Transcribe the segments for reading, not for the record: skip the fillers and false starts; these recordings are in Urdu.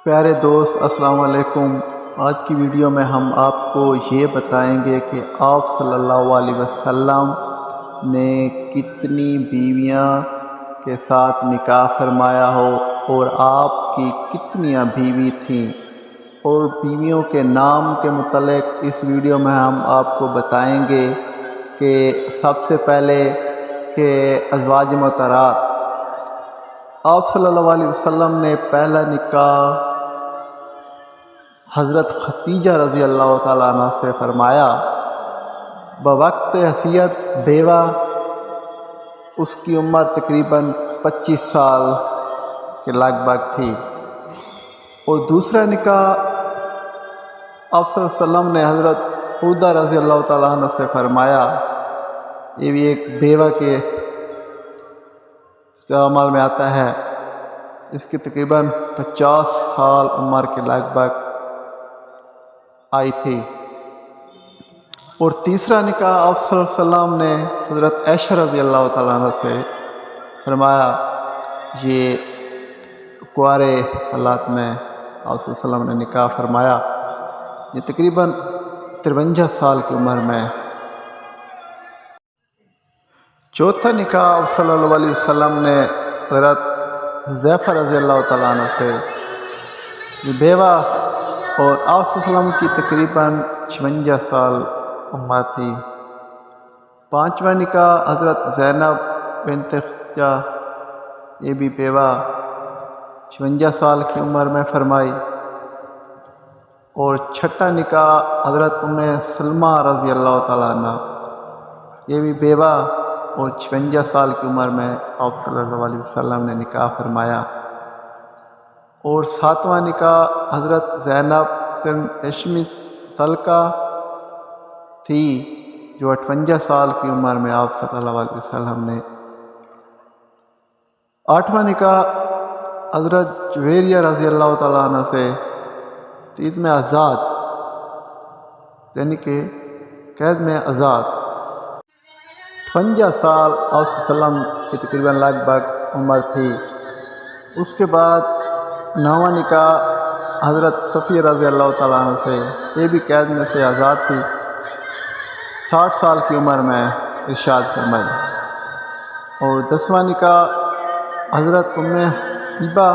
پیارے دوست السلام علیکم۔ آج کی ویڈیو میں ہم آپ کو یہ بتائیں گے کہ آپ صلی اللہ علیہ وسلم نے کتنی بیویاں کے ساتھ نکاح فرمایا ہو اور آپ کی کتنیاں بیوی تھیں، اور بیویوں کے نام کے متعلق اس ویڈیو میں ہم آپ کو بتائیں گے کہ سب سے پہلے کہ ازواج مطہرات، آپ صلی اللہ علیہ وسلم نے پہلا نکاح حضرت ختیجہ رضی اللہ تعالیٰ عنہ سے فرمایا۔ بوقت حیثیت بیوہ اس کی عمر تقریباً 25 سال کے لگ بھگ تھی، اور دوسرا نکاح آپ صلی اللہ علیہ وسلم نے حضرت سعودہ رضی اللہ تعالیٰ عنہ سے فرمایا۔ یہ بھی ایک بیوہ کے استعمال میں آتا ہے، اس کی تقریباً 50 سال عمر کے لگ بھگ آئی تھی۔ اور تیسرا نکاح آپ صلی اللہ علیہ وسلم نے حضرت عائشہ رضی اللہ تعالیٰ عنہ سے فرمایا۔ یہ کنوارے حالات میں آپ صلی اللہ علیہ وسلم نے نکاح فرمایا، یہ تقریباً 53 سال کی عمر میں۔ چوتھا نکاح آپ صلی اللہ علیہ وسلم نے حضرت حذیفہ رضی اللہ تعالیٰ عنہ سے، یہ بیوہ اور آپ صلی اللہ علیہ وسلم کی تقریباً 56 سال عمر تھی۔ پانچواں نکاح حضرت زینب بنت خدیجہ، یہ بھی بیوہ 56 سال کی عمر میں فرمائی۔ اور چھٹا نکاح حضرت ام سلمہ رضی اللہ تعالیٰ عنہ، یہ بھی بیوہ اور 56 سال کی عمر میں آپ صلی اللہ علیہ وسلم نے نکاح فرمایا۔ اور ساتواں نکاح حضرت زینب ہاشمی طلقہ تھی، جو 58 سال کی عمر میں آپ صلی اللہ علیہ وسلم نے۔ آٹھواں نکاح حضرت جویریہ رضی اللہ تعالیٰ عنہ سے، عید میں آزاد، یعنی کہ قید میں آزاد، 58 سال آپ صلی اللہ علیہ وسلم کی تقریباً لگ بھگ عمر تھی۔ اس کے بعد نواں نکاح حضرت صفیہ رضی اللہ تعالیٰ عنہ سے، یہ بھی قید میں سے آزاد تھی، 60 سال کی عمر میں ارشاد فرمائی۔ اور 10واں نکاح حضرت ام حبیبہ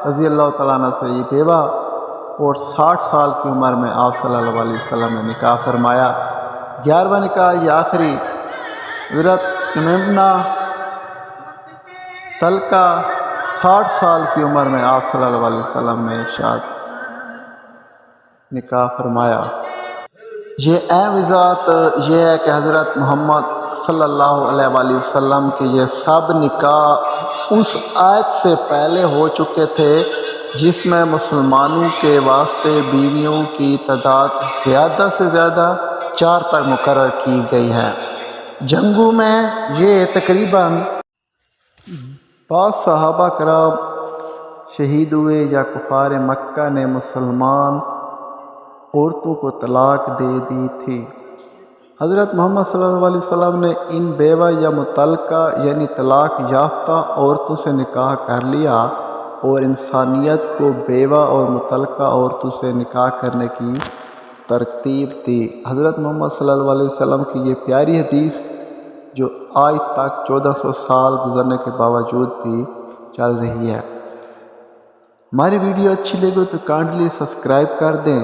رضی اللہ تعالیٰ عنہ سے، یہ بیوہ اور 60 سال کی عمر میں آپ صلی اللہ علیہ وسلم نے نکاح فرمایا۔ 11واں نکاح یہ آخری حضرت میمنہ طلقہ، 60 سال کی عمر میں آپ صلی اللہ علیہ وسلم نے ارشاد نکاح فرمایا۔ یہ اہم وضاحت یہ ہے کہ حضرت محمد صلی اللہ علیہ وآلہ وسلم کے یہ سب نکاح اس آیت سے پہلے ہو چکے تھے جس میں مسلمانوں کے واسطے بیویوں کی تعداد زیادہ سے زیادہ 4 تک مقرر کی گئی ہے۔ جنگوں میں یہ تقریباً 5 صحابہ کرام شہید ہوئے یا کفار مکہ نے مسلمان عورتوں کو طلاق دے دی تھی۔ حضرت محمد صلی اللہ علیہ وسلم نے ان بیوہ یا مطلقہ یعنی طلاق یافتہ عورتوں سے نکاح کر لیا، اور انسانیت کو بیوہ اور مطلقہ عورتوں سے نکاح کرنے کی ترتیب دی۔ حضرت محمد صلی اللہ علیہ وسلم کی یہ پیاری حدیث جو آج تک 1400 سال گزرنے کے باوجود بھی چل رہی ہے۔ ہماری ویڈیو اچھی لگے تو کائنڈلی سبسکرائب کر دیں۔